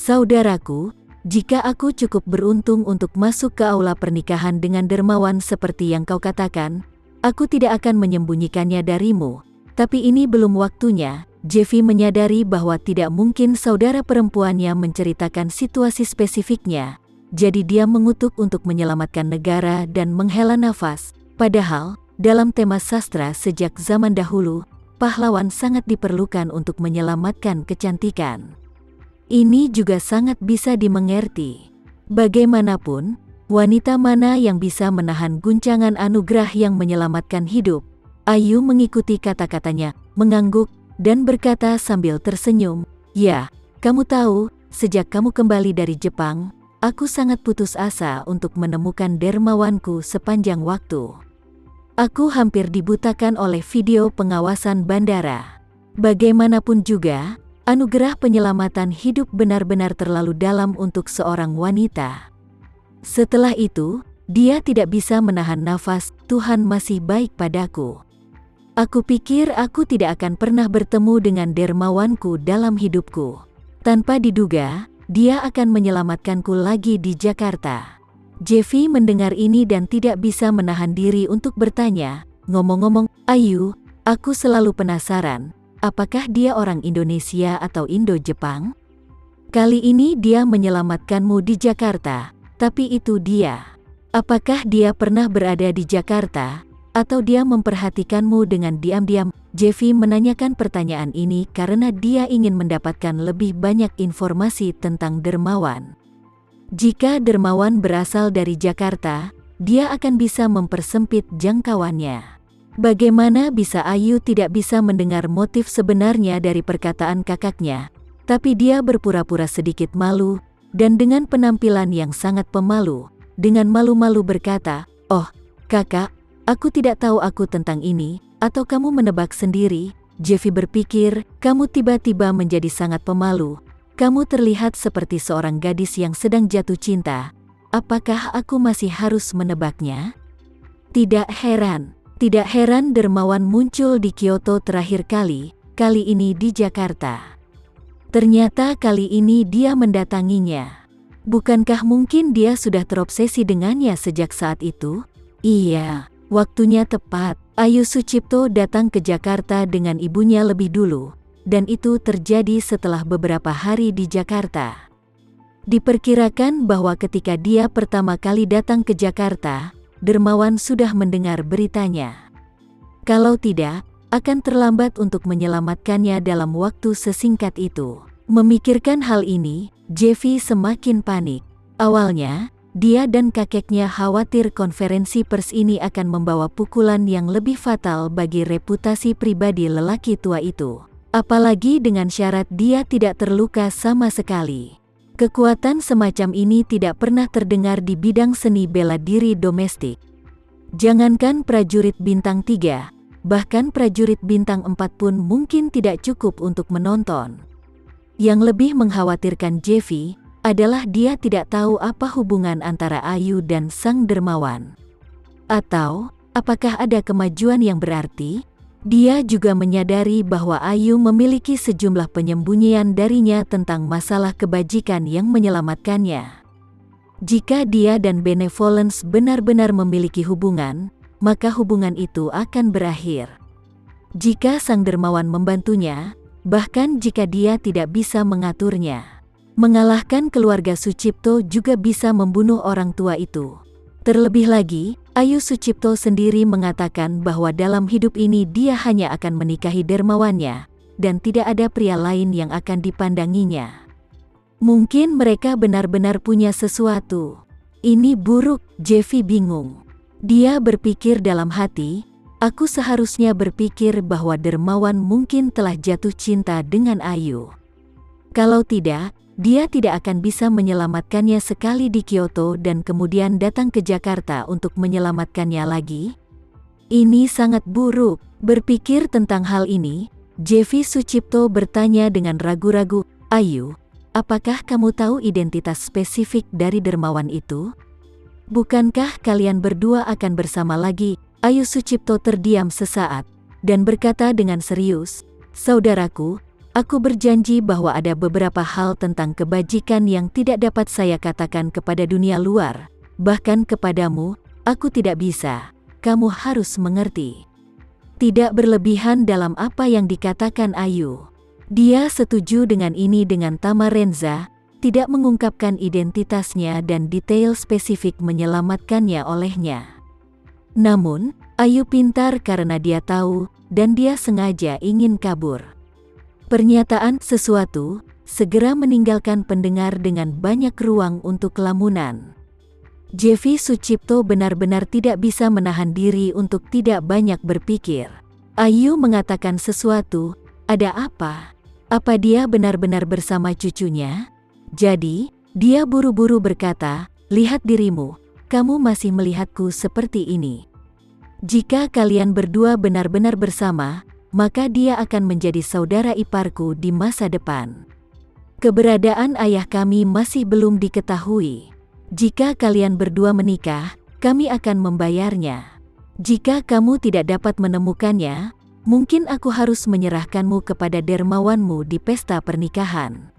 Saudaraku, jika aku cukup beruntung untuk masuk ke aula pernikahan dengan dermawan seperti yang kau katakan, aku tidak akan menyembunyikannya darimu. Tapi ini belum waktunya. Jeffy menyadari bahwa tidak mungkin saudara perempuannya menceritakan situasi spesifiknya. Jadi dia mengutuk untuk menyelamatkan negara dan menghela nafas. Padahal, dalam tema sastra sejak zaman dahulu, pahlawan sangat diperlukan untuk menyelamatkan kecantikan. Ini juga sangat bisa dimengerti. Bagaimanapun, wanita mana yang bisa menahan guncangan anugerah yang menyelamatkan hidup? Ayu mengikuti kata-katanya, mengangguk, dan berkata sambil tersenyum, "Ya, kamu tahu, sejak kamu kembali dari Jepang, aku sangat putus asa untuk menemukan dermawanku sepanjang waktu. Aku hampir dibutakan oleh video pengawasan bandara. Bagaimanapun juga, anugerah penyelamatan hidup benar-benar terlalu dalam untuk seorang wanita. Setelah itu, dia tidak bisa menahan nafas. Tuhan masih baik padaku. Aku pikir aku tidak akan pernah bertemu dengan dermawanku dalam hidupku. Tanpa diduga, dia akan menyelamatkanku lagi di Jakarta." Jeffy mendengar ini dan tidak bisa menahan diri untuk bertanya, "Ngomong-ngomong, Ayu, aku selalu penasaran, apakah dia orang Indonesia atau Indo-Jepang? Kali ini dia menyelamatkanmu di Jakarta, tapi itu dia. Apakah dia pernah berada di Jakarta? Atau dia memperhatikanmu dengan diam-diam?" Jeffy menanyakan pertanyaan ini karena dia ingin mendapatkan lebih banyak informasi tentang dermawan. Jika dermawan berasal dari Jakarta, dia akan bisa mempersempit jangkauannya. Bagaimana bisa Ayu tidak bisa mendengar motif sebenarnya dari perkataan kakaknya? Tapi dia berpura-pura sedikit malu, dan dengan penampilan yang sangat pemalu, dengan malu-malu berkata, "Oh, kakak, aku tidak tahu aku tentang ini, atau kamu menebak sendiri?" Jeffy berpikir, kamu tiba-tiba menjadi sangat pemalu. Kamu terlihat seperti seorang gadis yang sedang jatuh cinta. Apakah aku masih harus menebaknya? Tidak heran dermawan muncul di Kyoto terakhir kali ini di Jakarta. Ternyata kali ini dia mendatanginya. Bukankah mungkin dia sudah terobsesi dengannya sejak saat itu? Iya. Waktunya tepat, Ayu Sucipto datang ke Jakarta dengan ibunya lebih dulu, dan itu terjadi setelah beberapa hari di Jakarta. Diperkirakan bahwa ketika dia pertama kali datang ke Jakarta, dermawan sudah mendengar beritanya. Kalau tidak, akan terlambat untuk menyelamatkannya dalam waktu sesingkat itu. Memikirkan hal ini, Jeffy semakin panik. Awalnya, dia dan kakeknya khawatir konferensi pers ini akan membawa pukulan yang lebih fatal bagi reputasi pribadi lelaki tua itu. Apalagi dengan syarat dia tidak terluka sama sekali. Kekuatan semacam ini tidak pernah terdengar di bidang seni bela diri domestik. Jangankan prajurit bintang 3, bahkan prajurit bintang 4 pun mungkin tidak cukup untuk menonton. Yang lebih mengkhawatirkan Jeffy adalah dia tidak tahu apa hubungan antara Ayu dan sang dermawan. Atau, apakah ada kemajuan yang berarti? Dia juga menyadari bahwa Ayu memiliki sejumlah penyembunyian darinya tentang masalah kebajikan yang menyelamatkannya. Jika dia dan Benevolence benar-benar memiliki hubungan, maka hubungan itu akan berakhir. Jika sang dermawan membantunya, bahkan jika dia tidak bisa mengaturnya. Mengalahkan keluarga Sucipto juga bisa membunuh orang tua itu. Terlebih lagi, Ayu Sucipto sendiri mengatakan bahwa dalam hidup ini dia hanya akan menikahi dermawannya, dan tidak ada pria lain yang akan dipandanginya. Mungkin mereka benar-benar punya sesuatu. Ini buruk, Jeffy bingung. Dia berpikir dalam hati, aku seharusnya berpikir bahwa dermawan mungkin telah jatuh cinta dengan Ayu. Kalau tidak, dia tidak akan bisa menyelamatkannya sekali di Kyoto dan kemudian datang ke Jakarta untuk menyelamatkannya lagi. Ini sangat buruk. Berpikir tentang hal ini, Jeffy Sucipto bertanya dengan ragu-ragu, "Ayu, apakah kamu tahu identitas spesifik dari dermawan itu? Bukankah kalian berdua akan bersama lagi?" Ayu Sucipto terdiam sesaat, dan berkata dengan serius, "Saudaraku, Aku berjanji bahwa ada beberapa hal tentang kebajikan yang tidak dapat saya katakan kepada dunia luar, bahkan kepadamu, aku tidak bisa. Kamu harus mengerti. Tidak berlebihan dalam apa yang dikatakan Ayu. Dia setuju dengan ini dengan Tamarenza, tidak mengungkapkan identitasnya dan detail spesifik menyelamatkannya olehnya. Namun, Ayu pintar karena dia tahu, dan dia sengaja ingin kabur. Pernyataan sesuatu segera meninggalkan pendengar dengan banyak ruang untuk lamunan. Jeffy Sucipto benar-benar tidak bisa menahan diri untuk tidak banyak berpikir. Ayu mengatakan sesuatu, ada apa? Apa dia benar-benar bersama cucunya? Jadi, dia buru-buru berkata, lihat dirimu, kamu masih melihatku seperti ini. Jika kalian berdua benar-benar bersama, maka dia akan menjadi saudara iparku di masa depan. Keberadaan ayah kami masih belum diketahui. Jika kalian berdua menikah, kami akan membayarnya. Jika kamu tidak dapat menemukannya, mungkin aku harus menyerahkanmu kepada dermawanmu di pesta pernikahan.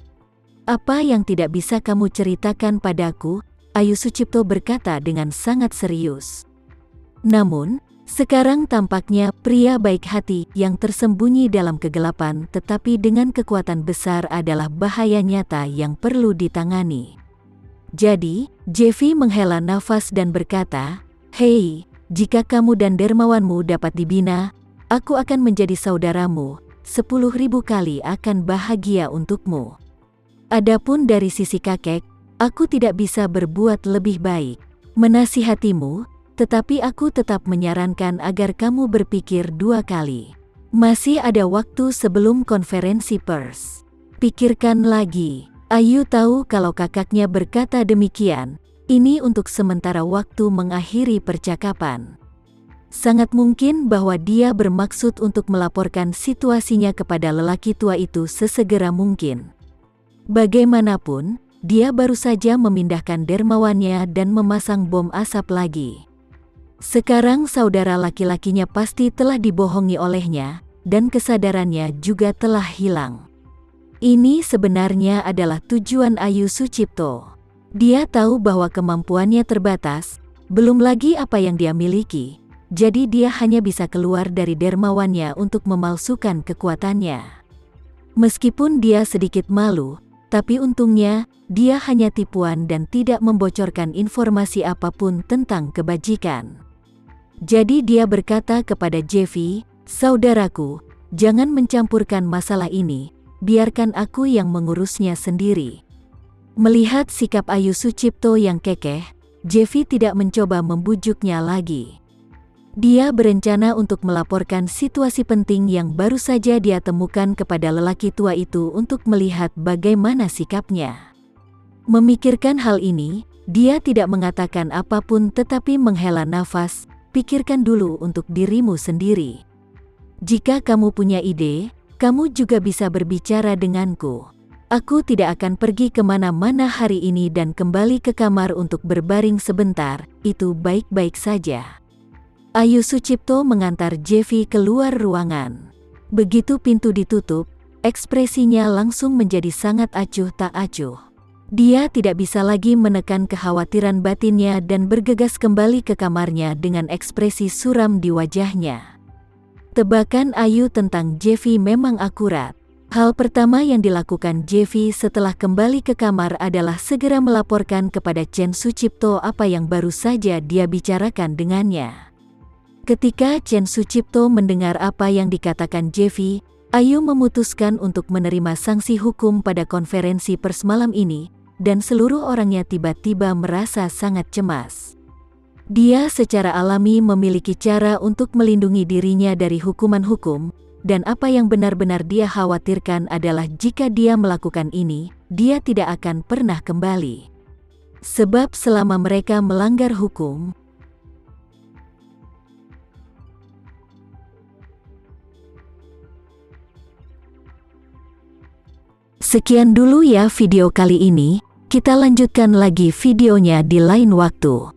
Apa yang tidak bisa kamu ceritakan padaku? Ayu Sucipto berkata dengan sangat serius. Namun, sekarang tampaknya pria baik hati yang tersembunyi dalam kegelapan tetapi dengan kekuatan besar adalah bahaya nyata yang perlu ditangani. Jadi, Jeffy menghela nafas dan berkata, hei, jika kamu dan dermawanmu dapat dibina, aku akan menjadi saudaramu, 10.000 kali akan bahagia untukmu. Adapun dari sisi kakek, aku tidak bisa berbuat lebih baik. Menasihatimu, tetapi aku tetap menyarankan agar kamu berpikir 2 kali. Masih ada waktu sebelum konferensi pers. Pikirkan lagi. Ayu tahu kalau kakaknya berkata demikian, ini untuk sementara waktu mengakhiri percakapan. Sangat mungkin bahwa dia bermaksud untuk melaporkan situasinya kepada lelaki tua itu sesegera mungkin. Bagaimanapun, dia baru saja memindahkan dermawannya dan memasang bom asap lagi. Sekarang saudara laki-lakinya pasti telah dibohongi olehnya, dan kesadarannya juga telah hilang. Ini sebenarnya adalah tujuan Ayu Sucipto. Dia tahu bahwa kemampuannya terbatas, belum lagi apa yang dia miliki, jadi dia hanya bisa keluar dari dermawannya untuk memalsukan kekuatannya. Meskipun dia sedikit malu, tapi untungnya, dia hanya tipuan dan tidak membocorkan informasi apapun tentang kebajikan. Jadi dia berkata kepada Jeffy, saudaraku, jangan mencampurkan masalah ini, biarkan aku yang mengurusnya sendiri. Melihat sikap Ayu Sucipto yang kekeh, Jeffy tidak mencoba membujuknya lagi. Dia berencana untuk melaporkan situasi penting yang baru saja dia temukan kepada lelaki tua itu untuk melihat bagaimana sikapnya. Memikirkan hal ini, dia tidak mengatakan apapun tetapi menghela nafas. Pikirkan dulu untuk dirimu sendiri. Jika kamu punya ide, kamu juga bisa berbicara denganku. Aku tidak akan pergi kemana-mana hari ini dan kembali ke kamar untuk berbaring sebentar, itu baik-baik saja. Ayu Sucipto mengantar Jeffy keluar ruangan. Begitu pintu ditutup, ekspresinya langsung menjadi sangat acuh tak acuh. Dia tidak bisa lagi menekan kekhawatiran batinnya dan bergegas kembali ke kamarnya dengan ekspresi suram di wajahnya. Tebakan Ayu tentang Jeffy memang akurat. Hal pertama yang dilakukan Jeffy setelah kembali ke kamar adalah segera melaporkan kepada Chen Sucipto apa yang baru saja dia bicarakan dengannya. Ketika Chen Sucipto mendengar apa yang dikatakan Jeffy, Ayu memutuskan untuk menerima sanksi hukum pada konferensi pers malam ini, dan seluruh orangnya tiba-tiba merasa sangat cemas. Dia secara alami memiliki cara untuk melindungi dirinya dari hukuman hukum, dan apa yang benar-benar dia khawatirkan adalah jika dia melakukan ini, dia tidak akan pernah kembali. Sebab selama mereka melanggar hukum, sekian dulu ya video kali ini, kita lanjutkan lagi videonya di lain waktu.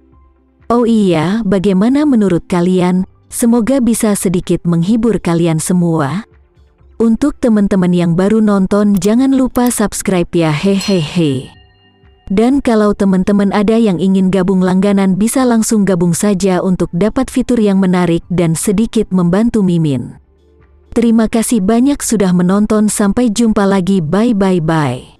Oh iya, bagaimana menurut kalian? Semoga bisa sedikit menghibur kalian semua. Untuk teman-teman yang baru nonton, jangan lupa subscribe ya, hehehe. Dan kalau teman-teman ada yang ingin gabung langganan, bisa langsung gabung saja untuk dapat fitur yang menarik dan sedikit membantu Mimin. Terima kasih banyak sudah menonton, sampai jumpa lagi, bye.